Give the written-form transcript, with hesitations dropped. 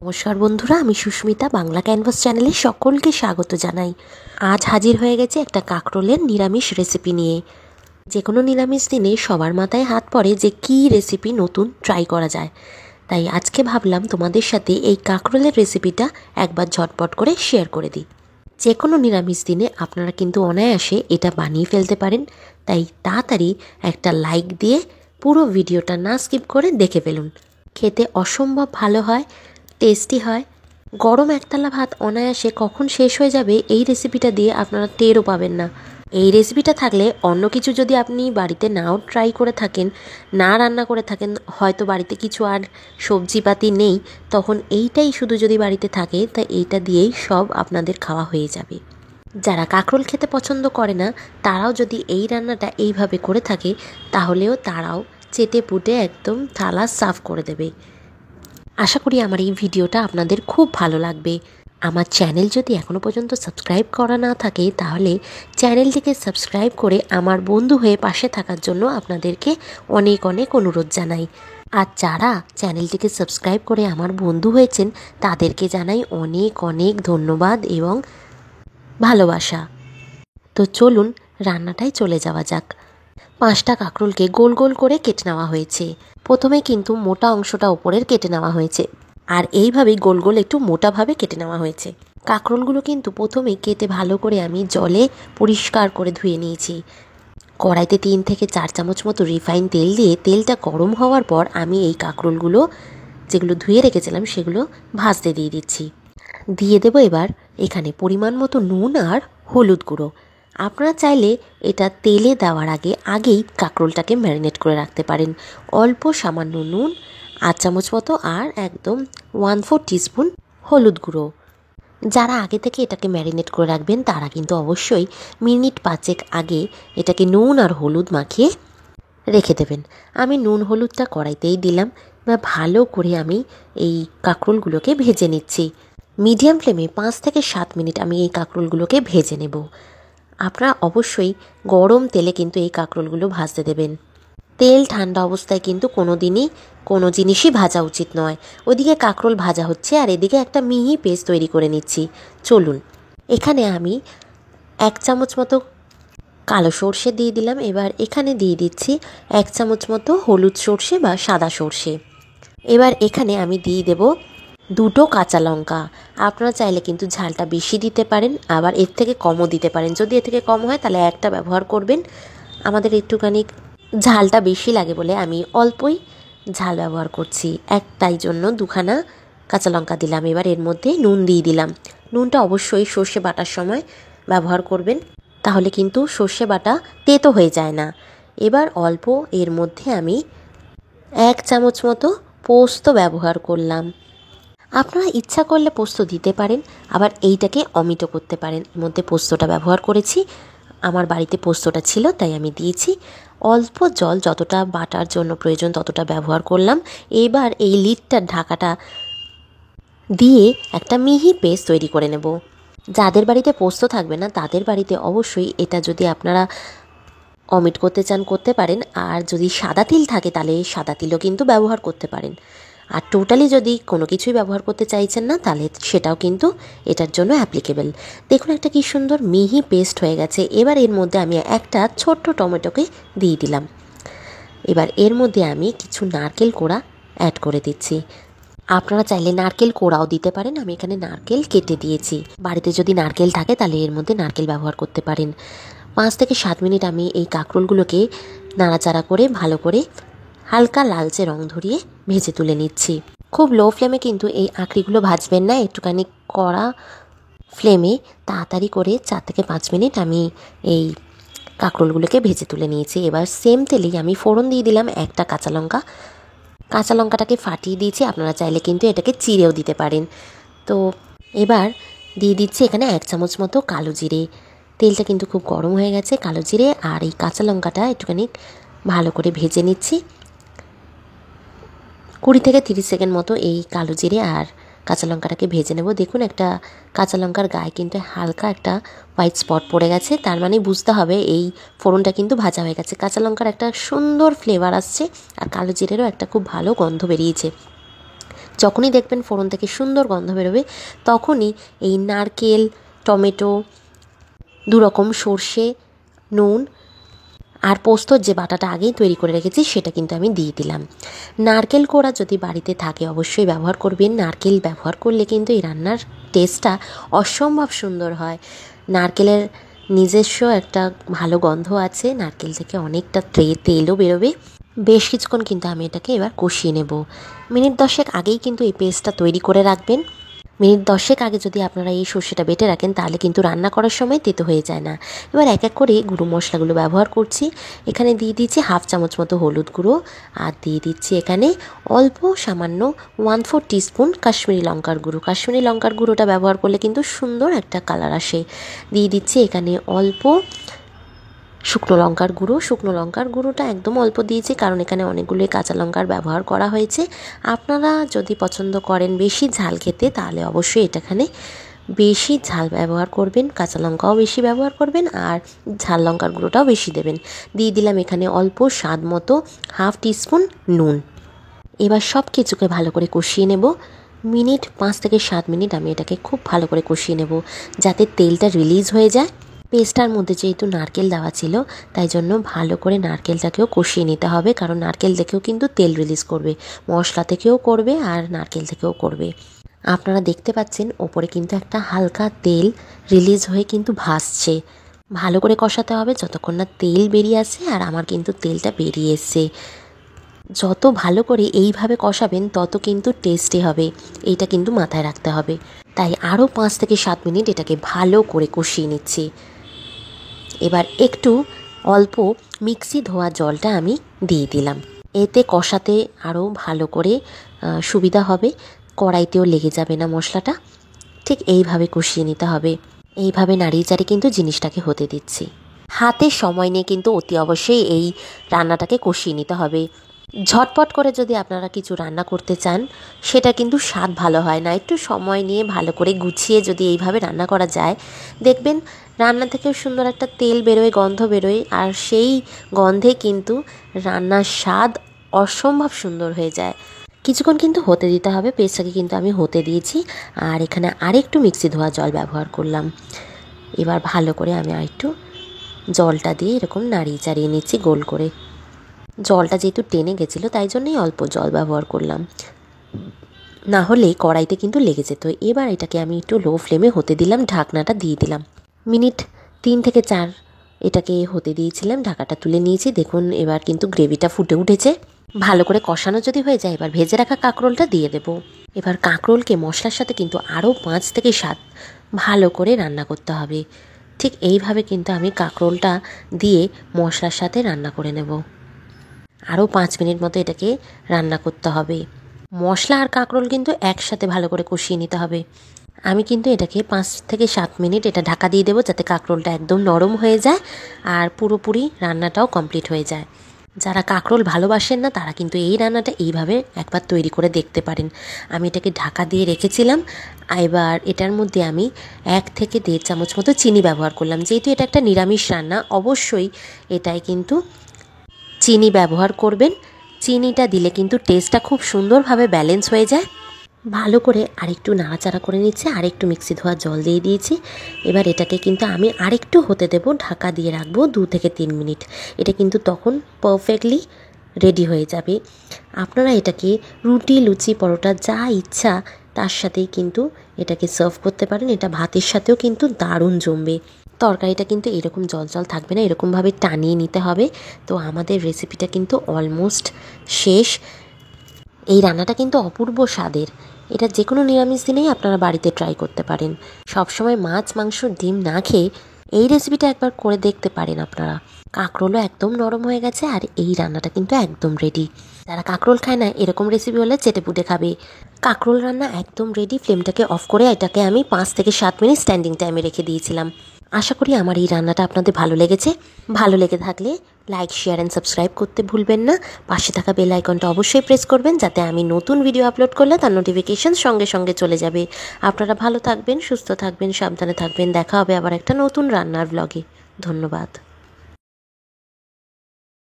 নমস্কার বন্ধুরা, আমি সুস্মিতা বাংলা ক্যানভাস চ্যানেলে সকলকে স্বাগত জানাই। আজ হাজির হয়ে গেছে একটা কাঁকরোলের নিরামিষ রেসিপি নিয়ে। যে কোনো নিরামিষ দিনে সবার মাথায় হাত পড়ে যে কী রেসিপি নতুন ট্রাই করা যায়। তাই আজকে ভাবলাম তোমাদের সাথে এই কাঁকরোলের রেসিপিটা একবার ঝটপট করে শেয়ার করে দিই। যে কোনো নিরামিষ দিনে আপনারা কিন্তু অনায়াসে এটা বানিয়ে ফেলতে পারেন। তাই তাড়াতাড়ি একটা লাইক দিয়ে পুরো ভিডিওটা না স্কিপ করে দেখে ফেলুন। খেতে অসম্ভব ভালো হয়, টেস্টি হয়। গরম একতলা ভাত অনায়াসে কখন শেষ হয়ে যাবে এই রেসিপিটা দিয়ে আপনারা টেরও পাবেন না। এই রেসিপিটা থাকলে অন্য কিছু যদি আপনি বাড়িতে নাও ট্রাই করে থাকেন, না রান্না করে থাকেন, হয়তো বাড়িতে কিছু আর সবজিপাতি নেই, তখন এইটাই শুধু যদি বাড়িতে থাকে তা এইটা দিয়েই সব আপনাদের খাওয়া হয়ে যাবে। যারা কাঁকরোল খেতে পছন্দ করে না তারাও যদি এই রান্নাটা এইভাবে করে থাকে তাহলেও তারাও চেটে পুটে একদম থালা সার্ভ করে দেবে। আশা করি আমার এই ভিডিওটা আপনাদের খুব ভালো লাগবে। আমার চ্যানেল যদি এখনও পর্যন্ত সাবস্ক্রাইব করা না থাকে তাহলে চ্যানেলটিকে সাবস্ক্রাইব করে আমার বন্ধু হয়ে পাশে থাকার জন্য আপনাদেরকে অনেক অনেক অনুরোধ জানাই। আর যারা চ্যানেলটিকে সাবস্ক্রাইব করে আমার বন্ধু হয়েছেন তাদেরকে জানাই অনেক অনেক ধন্যবাদ এবং ভালোবাসা। তো চলুন রান্নাটায় চলে যাওয়া যাক। 5টা কাঁকরোলকে গোল গোল করে কেটে নেওয়া হয়েছে। প্রথমে কিন্তু মোটা অংশটা ওপরের কেটে নেওয়া হয়েছে, আর এইভাবেই গোল গোল একটু মোটাভাবে কেটে নেওয়া হয়েছে। কাঁকরোলগুলো কিন্তু প্রথমে কেটে ভালো করে আমি জলে পরিষ্কার করে ধুয়ে নিয়েছি। কড়াইতে 3 থেকে 4 চামচ মতো রিফাইন তেল দিয়ে তেলটা গরম হওয়ার পর আমি এই কাঁকরোলগুলো যেগুলো ধুয়ে রেখেছিলাম সেগুলো ভাজতে দিয়ে দিচ্ছি। দিয়ে দেবো এবার এখানে পরিমাণ মতো নুন আর হলুদ গুঁড়ো। আপনারা চাইলে এটা তেলে দেওয়ার আগেই কাঁকরোলটাকে ম্যারিনেট করে রাখতে পারেন। অল্প সামান্য নুন, 8 চামচ মতো, আর একদম 1/4 টিস্পুন হলুদ গুঁড়ো। যারা আগে থেকে এটাকে ম্যারিনেট করে রাখবেন তারা কিন্তু অবশ্যই মিনিট 5 আগে এটাকে নুন আর হলুদ মাখিয়ে রেখে দেবেন। আমি নুন হলুদটা কড়াইতেই দিলাম বা ভালো করে আমি এই কাঁকরোলগুলোকে ভেজে নিচ্ছি। মিডিয়াম ফ্লেমে 5 থেকে 7 মিনিট আমি এই কাঁকরোলগুলোকে ভেজে নেব। আপনারা অবশ্যই গরম তেলে কিন্তু এই কাঁকরোলগুলো ভাজতে দেবেন। তেল ঠান্ডা অবস্থায় কিন্তু কোনো জিনিসই ভাজা উচিত নয়। ওদিকে কাঁকরোল ভাজা হচ্ছে আর এদিকে একটা মিহি পেস্ট তৈরি করে নিচ্ছি। চলুন, এখানে আমি 1 চামচ মতো কালো সর্ষে দিয়ে দিলাম। এবার এখানে দিয়ে দিচ্ছি 1 চামচ মতো হলুদ সর্ষে বা সাদা সর্ষে। এবার এখানে আমি দিয়ে দেব 2টো কাঁচা লঙ্কা। আপনারা চাইলে কিন্তু ঝালটা বেশি দিতে পারেন, আবার এর থেকে কমও দিতে পারেন। যদি এর থেকে কম হয় তাহলে একটা ব্যবহার করবেন। আমাদের একটুখানি ঝালটা বেশি লাগে বলে আমি অল্পই ঝাল ব্যবহার করছি, তাই জন্য 2খানা কাঁচা লঙ্কা দিলাম। এবার এর মধ্যে নুন দিয়ে দিলাম। নুনটা অবশ্যই সর্ষে বাটার সময় ব্যবহার করবেন, তাহলে কিন্তু সর্ষে বাটা তেতো হয়ে যায় না। এবার অল্প এর মধ্যে আমি 1 চামচ মতো পোস্ত ব্যবহার করলাম। আপনারা ইচ্ছা করলে পোস্ত দিতে পারেন, আবার এইটাকে অমিটও করতে পারেন। এর মধ্যে পোস্তটা ব্যবহার করেছি, আমার বাড়িতে পোস্তটা ছিল তাই আমি দিয়েছি। অল্প জল যতটা বাটার জন্য প্রয়োজন ততটা ব্যবহার করলাম। এবার এই লিডটার ঢাকাটা দিয়ে একটা মিহি পেস্ট তৈরি করে নেব। যাদের বাড়িতে পোস্ত থাকবে না তাদের বাড়িতে অবশ্যই এটা যদি আপনারা অমিট করতে চান করতে পারেন, আর যদি সাদা তিল থাকে তাহলে সাদা তিলও কিন্তু ব্যবহার করতে পারেন। আর টোটালি যদি কোনো কিছুই ব্যবহার করতে চাইছেন না তাহলে সেটাও কিন্তু এটার জন্য অ্যাপ্লিকেবল। দেখুন একটা কি সুন্দর মিহি পেস্ট হয়ে গেছে। এবার এর মধ্যে আমি একটা ছোট্ট টমেটোকে দিয়ে দিলাম। এবার এর মধ্যে আমি কিছু নারকেল কোড়া অ্যাড করে দিচ্ছি। আপনারা চাইলে নারকেল কোড়াও দিতে পারেন, আমি এখানে নারকেল কেটে দিয়েছি। বাড়িতে যদি নারকেল থাকে তাহলে এর মধ্যে নারকেল ব্যবহার করতে পারেন। 5 থেকে 7 মিনিট আমি এই কাঁকরোলগুলোকে নাড়াচাড়া করে ভালো করে হালকা লালচে রং ধরিয়ে ভেজে তুলে নিচ্ছি। খুব লো ফ্লেমে কিন্তু এই আঁকড়িগুলো ভাজবেন না, একটুখানি কড়া ফ্লেমে তাড়াতাড়ি করে 4 থেকে 5 মিনিট আমি এই কাঁকরোলগুলোকে ভেজে তুলে নিয়েছি। এবার সেম তেলেই আমি ফোড়ন দিয়ে দিলাম একটা কাঁচা লঙ্কা। কাঁচা লঙ্কাটাকে ফাটিয়ে দিয়েছি, আপনারা চাইলে কিন্তু এটাকে চিড়েও দিতে পারেন। তো এবার দিয়ে দিচ্ছি এখানে 1 চামচ মতো কালো জিরে। তেলটা কিন্তু খুব গরম হয়ে গেছে। কালো জিরে আর এই কাঁচা লঙ্কাটা একটুখানি ভালো করে ভেজে নিচ্ছি। 20 থেকে 30 সেকেন্ড মতো এই কালো জিরে আর কাঁচা লঙ্কাটাকে ভেজে নেব। দেখুন একটা কাঁচা লঙ্কার গায়ে কিন্তু হালকা একটা হোয়াইট স্পট পড়ে গেছে, তার মানে বুঝতে হবে এই ফোড়নটা কিন্তু ভাজা হয়ে গেছে। কাঁচা লঙ্কার একটা সুন্দর ফ্লেভার আসছে আর কালো জিরেরও একটা খুব ভালো গন্ধ বেরিয়েছে। যখনই দেখবেন ফোড়ন থেকে সুন্দর গন্ধ বেরোবে তখনই এই নারকেল, টমেটো, 2 রকম সর্ষে, নুন আর পোস্তর যে বাটাটা আগেই তৈরি করে রেখেছি সেটা কিন্তু আমি দিয়ে দিলাম। নারকেল কোড়া যদি বাড়িতে থাকে অবশ্যই ব্যবহার করবেন। নারকেল ব্যবহার করলে কিন্তু এই রান্নার টেস্টটা অসম্ভব সুন্দর হয়। নারকেলের নিজস্ব একটা ভালো গন্ধ আছে, নারকেল থেকে অনেকটা তেলও বেরোবে। বেশ কিছুক্ষণ কিন্তু আমি এটাকে এবার কষিয়ে নেব। মিনিট 10 আগেই কিন্তু এই পেস্টটা তৈরি করে রাখবেন। মিনিট 10 আগে যদি আপনারা এই সর্ষেটা বেটে রাখেন তাহলে কিন্তু রান্না করার সময় তেতো হয়ে যায় না। এবার এক এক করে গুঁড়ো মশলাগুলো ব্যবহার করছি। এখানে দিয়ে দিচ্ছি 1/2 চামচ মতো হলুদ গুঁড়ো, আর দিয়ে দিচ্ছি এখানে অল্প সামান্য 1/4 টিস্পুন কাশ্মীরি লঙ্কার গুঁড়ো। কাশ্মীরি লঙ্কার গুঁড়োটা ব্যবহার করলে কিন্তু সুন্দর একটা কালার আসে। দিয়ে দিচ্ছি এখানে অল্প শুকনো লঙ্কার গুঁড়ো। শুকনো লঙ্কার গুঁড়োটা একদম অল্প দিয়েছি কারণ এখানে অনেকগুলোই কাঁচা লঙ্কার ব্যবহার করা হয়েছে। আপনারা যদি পছন্দ করেন বেশি ঝাল খেতে তাহলে অবশ্যই এখানে বেশি ঝাল ব্যবহার করবেন, কাঁচা লঙ্কাও বেশি ব্যবহার করবেন আর ঝাল লঙ্কার গুঁড়োটাও বেশি দেবেন। দিয়ে দিলাম এখানে অল্প স্বাদ মতো 1/2 টিস্পুন নুন। এবার সব কিছুকে ভালো করে কষিয়ে নেব। মিনিট 5 থেকে 7 মিনিট আমি এটাকে খুব ভালো করে কষিয়ে নেব যাতে তেলটা রিলিজ হয়ে যায়। পেস্টটার মধ্যে যেহেতু নারকেল দেওয়া ছিল তাই জন্য ভালো করে নারকেলটাকেও কষিয়ে নিতে হবে, কারণ নারকেল থেকেও কিন্তু তেল রিলিজ করবে, মশলা থেকেও করবে আর নারকেল থেকেও করবে। আপনারা দেখতে পাচ্ছেন ওপরে কিন্তু একটা হালকা তেল রিলিজ হয়ে কিন্তু ভাসছে। ভালো করে কষাতে হবে যতক্ষণ না তেল বেরিয়ে আসে, আর আমার কিন্তু তেলটা বেরিয়ে এসছে। যত ভালো করে এইভাবে কষাবেন তত কিন্তু টেস্টি হবে, এইটা কিন্তু মাথায় রাখতে হবে। তাই আরও 5 থেকে 7 মিনিট এটাকে ভালো করে কষিয়ে নিচ্ছি। এবার একটু অল্প মিক্সি ধোয়া জলটা আমি দিয়ে দিলাম, এতে কষাতে আরও ভালো করে সুবিধা হবে, কড়াইতেও লেগে যাবে না মশলাটা। ঠিক এইভাবে কষিয়ে নিতে হবে। এইভাবে নাড়িয়ে চাড়িয়ে কিন্তু জিনিসটাকে হতে দিচ্ছি। হাতে সময় নিয়ে কিন্তু অতি অবশ্যই এই রান্নাটাকে কষিয়ে নিতে হবে। ঝটপট করে যদি আপনারা কিছু রান্না করতে চান সেটা কিন্তু স্বাদ ভালো হয় না। একটু সময় নিয়ে ভালো করে গুছিয়ে যদি এইভাবে রান্না করা যায় দেখবেন রান্না থেকেও সুন্দর একটা তেল বেরোয়, গন্ধ বেরোয়, আর সেই গন্ধে কিন্তু রান্নার স্বাদ অসম্ভব সুন্দর হয়ে যায়। কিছুক্ষণ কিন্তু হতে দিতে হবে। পেস্টটাকে কিন্তু আমি হতে দিয়েছি আর এখানে আরেকটু মিক্সি ধোয়া জল ব্যবহার করলাম। এবার ভালো করে আমি আরেকটু জলটা দিয়ে এরকম নাড়িয়ে চাড়িয়ে নিচ্ছি গোল করে। জলটা যেহেতু টেনে গেছিলো তাই জন্যই অল্প জল ব্যবহার করলাম, না হলে কড়াইতে কিন্তু লেগে যেত। এবার এটাকে আমি একটু লো ফ্লেমে হতে দিলাম, ঢাকনাটা দিয়ে দিলাম। মিনিট 3 থেকে 4 এটাকে হতে দিয়েছিলাম, ঢাকাটা তুলে নিয়েছি। দেখুন এবার কিন্তু গ্রেভিটা ফুটে উঠেছে। ভালো করে কষানো যদি হয়ে যায় এবার ভেজে রাখা কাঁকরোলটা দিয়ে দেব। এবার কাঁকরোলকে মশলার সাথে কিন্তু আরও 5 থেকে 7 ভালো করে রান্না করতে হবে। ঠিক এইভাবে কিন্তু আমি কাঁকরোলটা দিয়ে মশলার সাথে রান্না করে নেব। আরও 5 মিনিট মতো এটাকে রান্না করতে হবে। মশলা আর কাঁকরোল কিন্তু একসাথে ভালো করে কষিয়ে নিতে হবে। আমি কিন্তু এটাকে 5 থেকে 7 মিনিট এটা ঢাকা দিয়ে দেবো যাতে কাঁকরোলটা একদম নরম হয়ে যায় আর পুরোপুরি রান্নাটাও কমপ্লিট হয়ে যায়। যারা কাঁকরোল ভালোবাসেন না তারা কিন্তু এই রান্নাটা এইভাবে একবার তৈরি করে দেখতে পারেন। আমি এটাকে ঢাকা দিয়ে রেখেছিলাম। এবার এটার মধ্যে আমি 1 থেকে 1.5 চামচ মতো চিনি ব্যবহার করলাম। যেহেতু এটা একটা নিরামিষ রান্না অবশ্যই এটাই কিন্তু চিনি ব্যবহার করবেন। চিনিটা দিলে কিন্তু টেস্টটা খুব সুন্দরভাবে ব্যালেন্স হয়ে যায়। ভালো করে আরেকটু নাড়াচাড়া করে নিচ্ছে, আরেকটু মিক্সি ধোয়া জল দিয়ে দিয়েছি। এবার এটাকে কিন্তু আমি আরেকটু হতে দেব, ঢাকা দিয়ে রাখবো 2 থেকে 3 মিনিট। এটা কিন্তু তখন পারফেক্টলি রেডি হয়ে যাবে। আপনারা এটাকে রুটি, লুচি, পরোটা যা ইচ্ছা তার সাথেই কিন্তু এটাকে সার্ভ করতে পারেন। এটা ভাতের সাথেও কিন্তু দারুণ জমবে। তরকারিটা কিন্তু এরকম জল জল থাকবে না, এরকমভাবে টানিয়ে নিতে হবে। তো আমাদের রেসিপিটা কিন্তু অলমোস্ট শেষ। এই রান্নাটা কিন্তু অপূর্ব স্বাদের। এটা যে কোনো নিরামিষ দিনেই আপনারা বাড়িতে ট্রাই করতে পারেন। সবসময় মাছ, মাংস, ডিম না খেয়ে এই রেসিপিটা একবার করে দেখতে পারেন আপনারা। কাঁকরোলও একদম নরম হয়ে গেছে আর এই রান্নাটা কিন্তু একদম রেডি। যারা কাঁকরোল খায় না এরকম রেসিপি হলে চেটেপুটে খাবে। কাঁকরোল রান্না একদম রেডি। ফ্লেমটাকে অফ করে এটাকে আমি 5 থেকে 7 মিনিট স্ট্যান্ডিং টাইমে রেখে দিয়েছিলাম। আশা করি আমার এই রান্নাটা আপনাদের ভালো লেগেছে। ভালো লেগে থাকলে লাইক, শেয়ার অ্যান্ড সাবস্ক্রাইব করতে ভুলবেন না। পাশে থাকা বেল আইকনটা অবশ্যই প্রেস করবেন যাতে আমি নতুন ভিডিও আপলোড করলে তার নোটিফিকেশন সঙ্গে সঙ্গে চলে যাবে। আপনারা ভালো থাকবেন, সুস্থ থাকবেন, সাবধানে থাকবেন। দেখা হবে আবার একটা নতুন রান্নার ব্লগে। ধন্যবাদ।